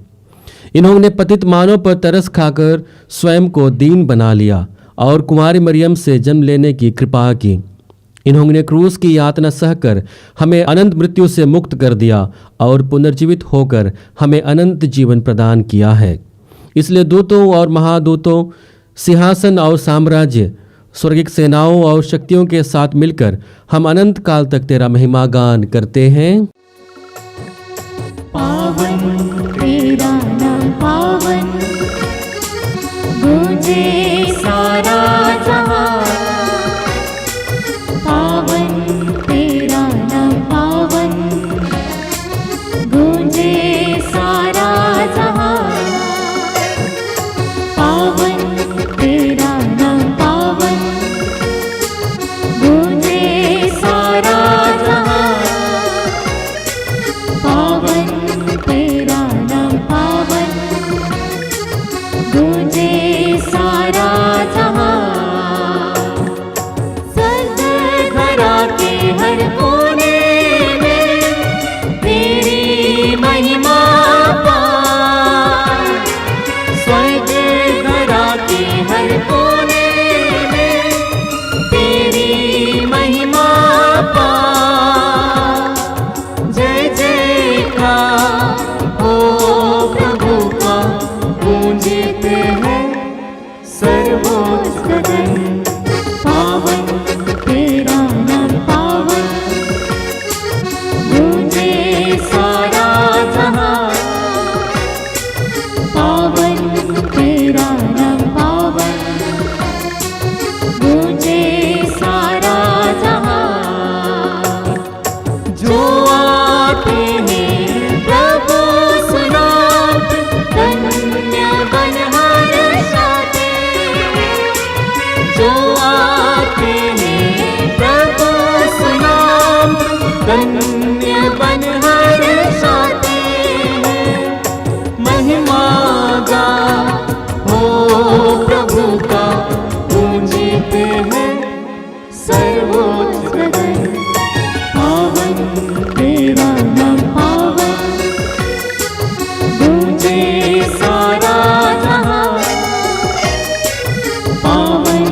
इन्होंने पतित मानव पर तरस खाकर स्वयं को दीन बना लिया और कुमारी मरियम से जन्म लेने की कृपा की। इन्होंने क्रूस की यातना सहकर हमें अनंत मृत्यु से मुक्त कर दिया और पुनर्जीवित होकर हमें अनंत जीवन प्रदान किया है। इसलिए दूतों और महादूतों, सिंहासन और साम्राज्य, स्वर्गिक सेनाओं और शक्तियों के साथ मिलकर हम अनंत काल तक तेरा महिमा गान करते हैं। पावन तेरा नाम पावन, गूंजे सारा जहां। पावन तेरा नाम पावन, गूंजे सारा जहां। पावन तेरा नाम पावन, गूंजे सारा जहां। पावन तेरा नाम पावन, गूंजे सारा गूंजते हैं सर्वोच्च गगन, पावन तेरा नाम पावन, गूंजे सारा जहां, पावन तेरा नाम पावन, गूंजे सारा जहां। जो आते हैं प्रभु सुनाते, धन्य बन हर्षाते। जो आते हैं प्रभु सुनाते, धन्य बन हर्षाते। महिमा गा हो प्रभु का, गूंजते हैं सर्वोच्च गगन, पावन तेरा नाम पावन, गूंजे सारा जहां, पावन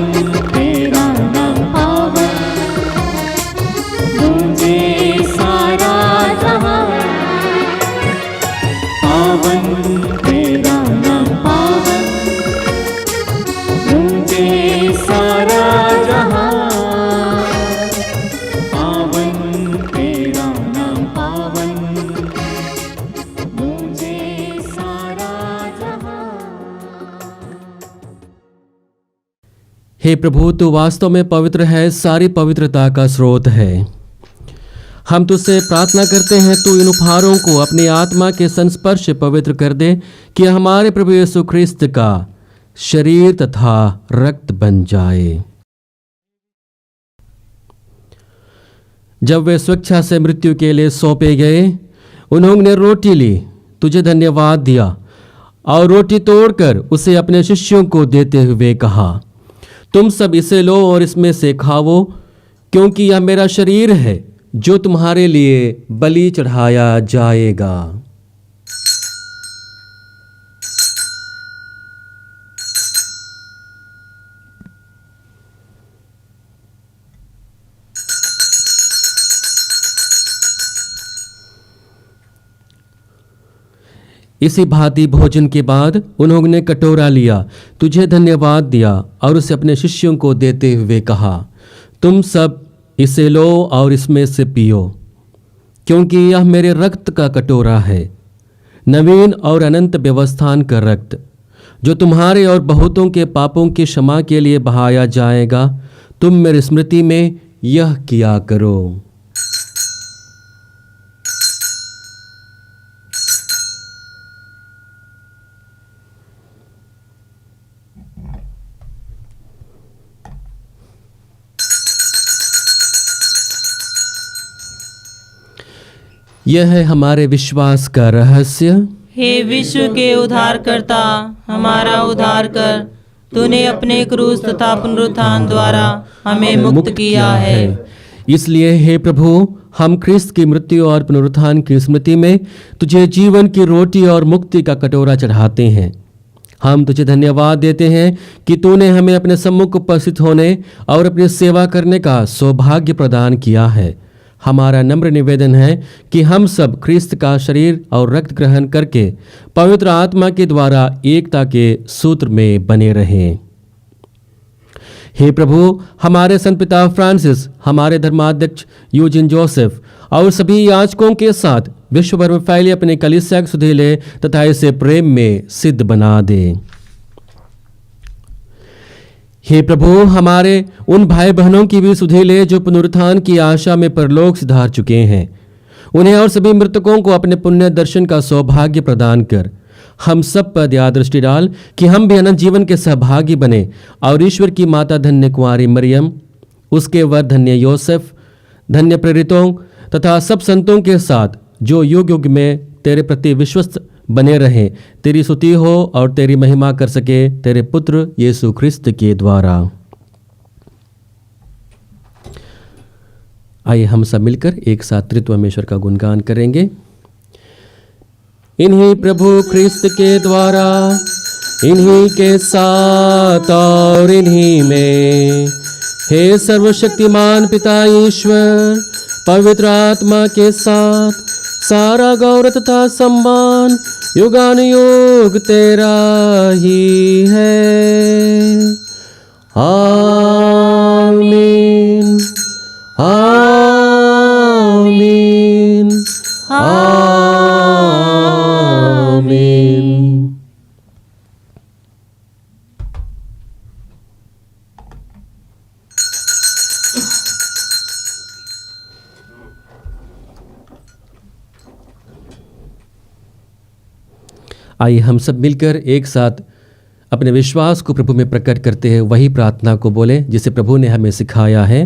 तेरा नाम पावन, गूंजे सारा जहां, पावन तेरा नाम पावन, गूंजे सारा जहां, पावन तेरा नाम पावन, गूंजे सारा जहां। हे प्रभु, तू वास्तव में पवित्र है, सारी पवित्रता का स्रोत है। हम तुझसे प्रार्थना करते हैं, तू इन उपहारों को अपनी आत्मा के संस्पर्श से पवित्र कर दे, कि हमारे प्रभु यीशु ख्रिस्त का शरीर तथा रक्त बन जाए। जब वे स्वेच्छा से मृत्यु के लिए सौंपे गए, उन्होंने रोटी ली, तुझे धन्यवाद दिया और रोटी तोड़कर उसे अपने शिष्यों को देते हुए कहा, तुम सब इसे लो और इसमें से खाओ, क्योंकि यह मेरा शरीर है जो तुम्हारे लिए बलि चढ़ाया जाएगा। इसी भांति भोजन के बाद उन्होंने कटोरा लिया, तुझे धन्यवाद दिया और उसे अपने शिष्यों को देते हुए कहा, तुम सब इसे लो और इसमें से पियो, क्योंकि यह मेरे रक्त का कटोरा है, नवीन और अनंत व्यवस्थान का रक्त, जो तुम्हारे और बहुतों के पापों की क्षमा के लिए बहाया जाएगा। तुम मेरी स्मृति में यह किया करो। यह है हमारे विश्वास का रहस्य। हे विश्व के उद्धारकर्ता, हमारा उद्धार कर। तूने अपने क्रूस तथा पुनरुत्थान द्वारा हमें मुक्त किया है। इसलिए हे प्रभु, हम ख्रिस्त की मृत्यु और पुनरुत्थान की स्मृति में तुझे जीवन की रोटी और मुक्ति का कटोरा चढ़ाते हैं। हम तुझे धन्यवाद देते हैं कि तूने हमें अपने सम्मुख उपस्थित होने और अपनी सेवा करने का सौभाग्य प्रदान किया है। हमारा नम्र निवेदन है कि हम सब ख्रिस्त का शरीर और रक्त ग्रहण करके पवित्र आत्मा के द्वारा एकता के सूत्र में बने रहें। हे प्रभु, हमारे संत पिता फ्रांसिस, हमारे धर्माध्यक्ष यूजिन जोसेफ और सभी याजकों के साथ विश्व भर में फैले अपने कलीसिया को सुधीले तथा इसे प्रेम में सिद्ध बना दे। हे प्रभु, हमारे उन भाई बहनों की भी सुधि ले जो पुनरुत्थान की आशा में परलोक सिधार चुके हैं। उन्हें और सभी मृतकों को अपने पुण्य दर्शन का सौभाग्य प्रदान कर हम सब पर दया दृष्टि डाल कि हम भी अनंत जीवन के सहभागी बने और ईश्वर की माता धन्य कुंवारी मरियम, उसके वर धन्य योसेफ, धन्य प्रेरितों तथा सब संतों के साथ जो युग युग में तेरे प्रति विश्वस्त बने रहें, तेरी स्तुति हो और तेरी महिमा कर सके तेरे पुत्र यीशु ख्रिस्त के द्वारा। आइए हम सब मिलकर एक साथ त्रित्वमेश्वर का गुणगान करेंगे। इन्हीं प्रभु ख्रिस्त के द्वारा, इन्हीं के साथ और इन्हीं में, हे सर्वशक्तिमान पिता ईश्वर, पवित्र आत्मा के साथ सारा गौरव तथा सम्मान युगानुयुग तेरा ही है। आमीन आमीन आमीन। आइए हम सब मिलकर एक साथ अपने विश्वास को प्रभु में प्रकट करते हैं वही प्रार्थना को बोले जिसे प्रभु ने हमें सिखाया है।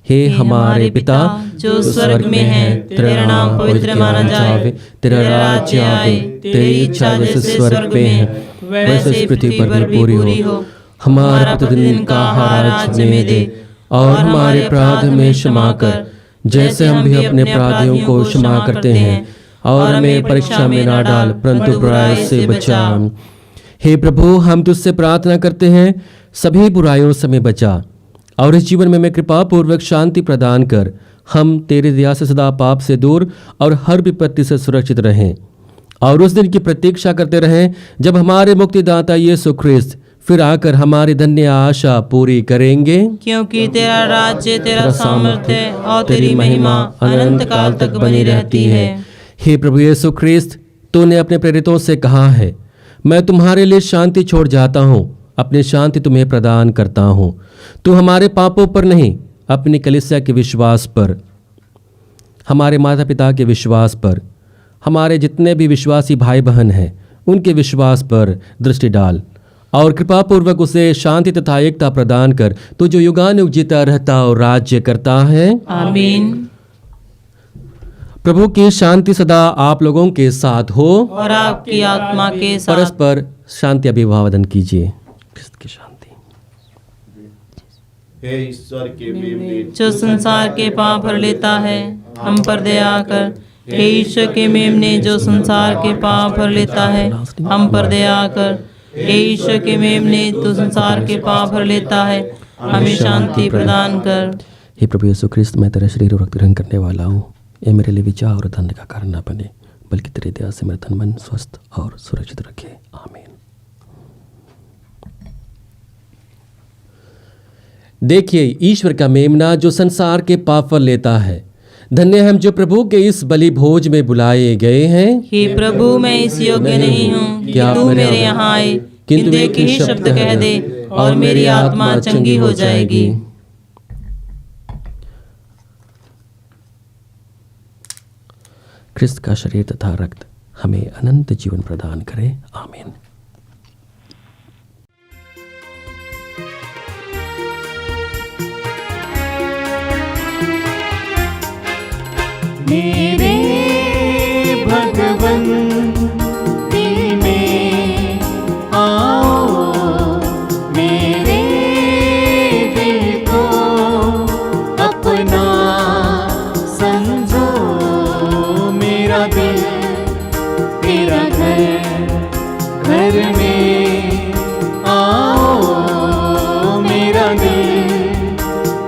हे हमारे पिता जो स्वर्ग में है, तेरा नाम पवित्र माना जाए, तेरा राज्य आए, तेरी इच्छा जैसे स्वर्ग में है वैसे पृथ्वी पर भी पूरी हो। हमारा प्रतिदिन का आहार आज हमें दे, और हमारे अपराध में क्षमा कर जैसे हम भी अपने अपराधियों को क्षमा करते हैं, और हमें परीक्षा में ना डाल परंतु बुराई से बचा। हे प्रभु, हम तुझसे प्रार्थना करते हैं सभी बुराइयों से हमें बचा, और इस जीवन में हमें कृपा पूर्वक शांति प्रदान कर हम तेरी दया से सदा पाप से दूर और हर विपत्ति से सुरक्षित रहें, और उस दिन की प्रतीक्षा करते रहें जब हमारे मुक्तिदाता यीशु ख्रिस्त फिर आकर हमारी धन्य आशा पूरी करेंगे। क्योंकि तेरा राज्य, तेरा सामर्थ्य और तेरी महिमा अनंत काल तक बनी रहती है। हे प्रभु यीशु ख्रिस्त, तूने अपने प्रेरितों से कहा है, मैं तुम्हारे लिए शांति छोड़ जाता हूँ, अपनी शांति तुम्हें प्रदान करता हूँ। तू हमारे पापों पर नहीं, अपनी कलीसिया के विश्वास पर, हमारे माता पिता के विश्वास पर, हमारे जितने भी विश्वासी भाई बहन हैं उनके विश्वास पर दृष्टि डाल, और कृपापूर्वक उसे शांति तथा एकता प्रदान कर, तू जो युगानुयुग जीता रहता और राज्य करता है। आमीन। प्रभु की शांति सदा आप लोगों के साथ हो, और आपकी आत्मा के साथ। परस्पर शांति अभिवादन कीजिए। क्रिस्त की शांति। हे ईश्वर के मेमने, जो संसार के पाप भर लेता है, हम पर दया कर। हे ईश्वर के मेमने, जो संसार के पाप भर लेता है, हम पर दया कर। हे ईश्वर के मेमने, जो संसार के पाप भर लेता है, हमें शांति प्रदान कर। हे प्रभु यीशु ख्रिस्त, मैं तेरा शरीर और रक्त ग्रहण करने वाला हूँ। ये मेरे लिए विचार और धन का कारण न बने, बल्कि तेरी दया से मेरा तन मन स्वस्थ और सुरक्षित रखे। आमीन। देखिए ईश्वर का मेमना जो संसार के पाप फल लेता है। धन्य हम जो प्रभु के इस बलि भोज में बुलाए गए हैं। हे प्रभु, मैं इस योग्य नहीं हूँ कि तू मेरे यहाँ आए, किंतु एक ही शब्द कह दे और मेरी आत्मा चंगी हो जाएगी। ख्रिस्त का शरीर तथा रक्त हमें अनंत जीवन प्रदान करे। आमीन। मेरे भगवन दिल में आओ, मेरे दिल को अपना समझो। मेरा दिल तेरा घर, घर में आओ। मेरा दिल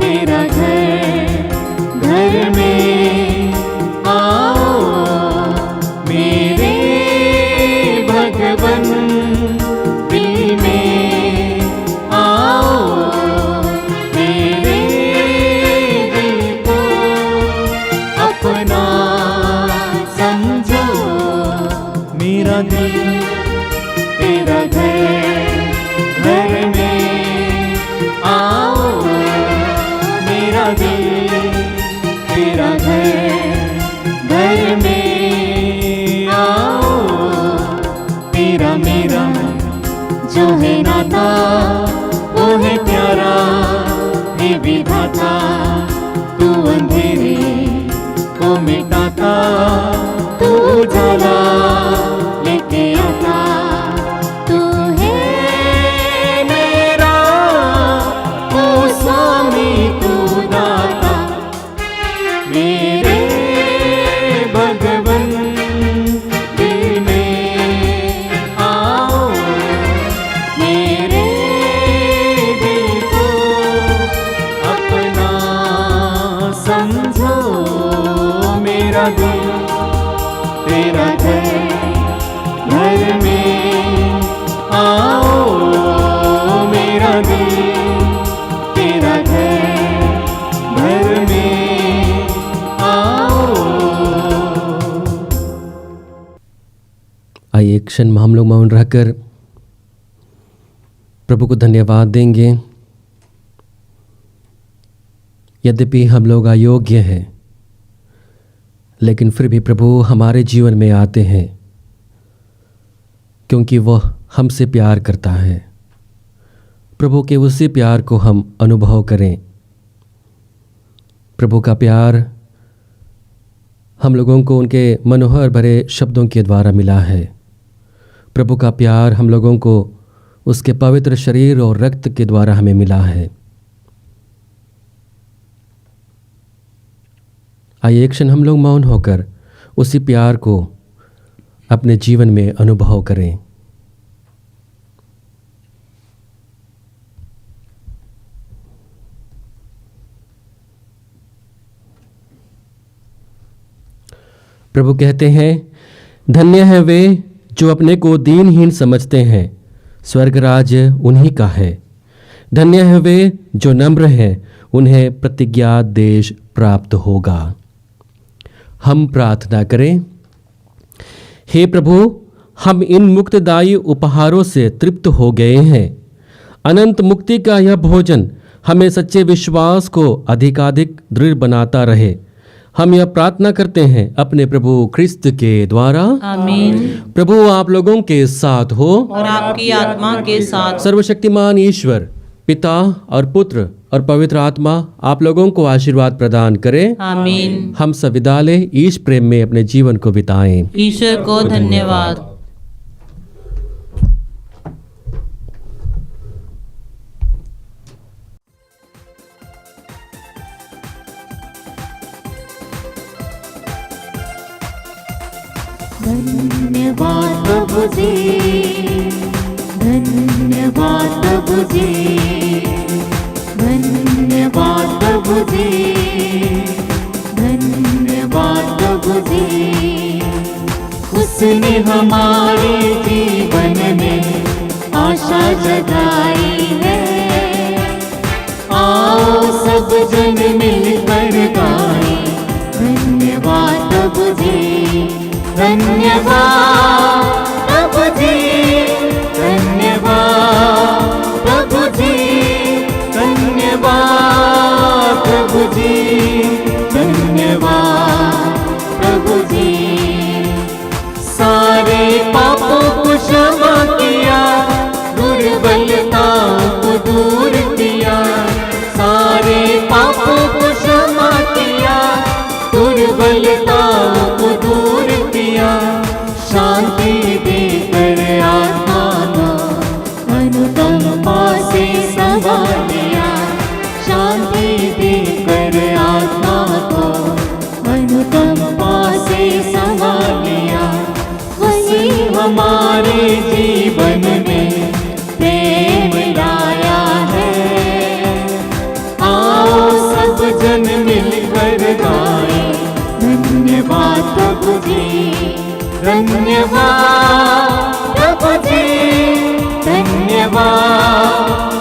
तेरा घर, घर में आओ। मेरे भगवन दिल में आओ। मेरे दिल को अपना समझो। मेरा दिल तेरा घर, घर में आओ। मेरा दिल तेरा घर, घर में आओ। तेरा मेरा जो है नाता वो है प्यारा। हे विधाता, तू अंधेरे को मिटाता, तू उजाला लेके आता। तू है मेरा ओ स्वामी, तू दाता। मेरे भगवन दिल में आओ। मेरे दिल को अपना समझो। मेरा दिल तेरा घर, घर में आओ मेरा दिल तेरा घर में आओ। आइए एक क्षण हम लोग मौन रहकर प्रभु को धन्यवाद देंगे। यद्यपि हम लोग अयोग्य हैं, लेकिन फिर भी प्रभु हमारे जीवन में आते हैं, क्योंकि वह हमसे प्यार करता है। प्रभु के उसी प्यार को हम अनुभव करें। प्रभु का प्यार हम लोगों को उनके मनोहर भरे शब्दों के द्वारा मिला है। प्रभु का प्यार हम लोगों को उसके पवित्र शरीर और रक्त के द्वारा हमें मिला है। आइए एक क्षण हम लोग मौन होकर उसी प्यार को अपने जीवन में अनुभव करें। प्रभु कहते हैं, धन्य है वे जो अपने को दीनहीन समझते हैं, स्वर्ग राज्य उन्हीं का है। धन्य है वे जो नम्र हैं, उन्हें प्रतिज्ञात देश प्राप्त होगा। हम प्रार्थना करें। हे प्रभु, हम इन मुक्तिदायी उपहारों से तृप्त हो गए हैं। अनंत मुक्ति का यह भोजन हमें सच्चे विश्वास को अधिकाधिक दृढ़ बनाता रहे। हम यह प्रार्थना करते हैं अपने प्रभु ख्रिस्त के द्वारा। आमीन। प्रभु आप लोगों के साथ हो और आपकी आत्मा के साथ। सर्वशक्तिमान ईश्वर पिता और पुत्र और पवित्र आत्मा आप लोगों को आशीर्वाद प्रदान करे। आमीन। हम सब विदा लें, ईश प्रेम में अपने जीवन को बिताएं। ईश्वर को धन्यवाद। धन्यवाद प्रभु जी, धन्यवाद प्रभु जी, धन्यवाद प्रभु जी, धन्यवाद प्रभु जी। उसने हमारे जीवन में आशा जगाई है। आओ सब जन मिलकर गाएं, धन्यवाद प्रभु जी, धन्यवाद प्रभु जी, धन्यवाद प्रभु जी, धन्यवाद प्रभु जी, धन्यवाद प्रभु जी। सारे पापों को क्षमा किया, दुर्बलताओं को दूर किया। सारे पापों को क्षमा किया, दुर्बलताओं को दूर किया। शांति देकर आत्मा को अनुकंपा से संभाल लिया। शांति देकर आत्मा को अनुकंपा से संभाल लिया। वही हमारे जीवन में प्रेम लाया है। आओ सब जन मिलकर गाएं, धन्यवाद प्रभु जी, धन्यवाद प्रभु जी, धन्यवाद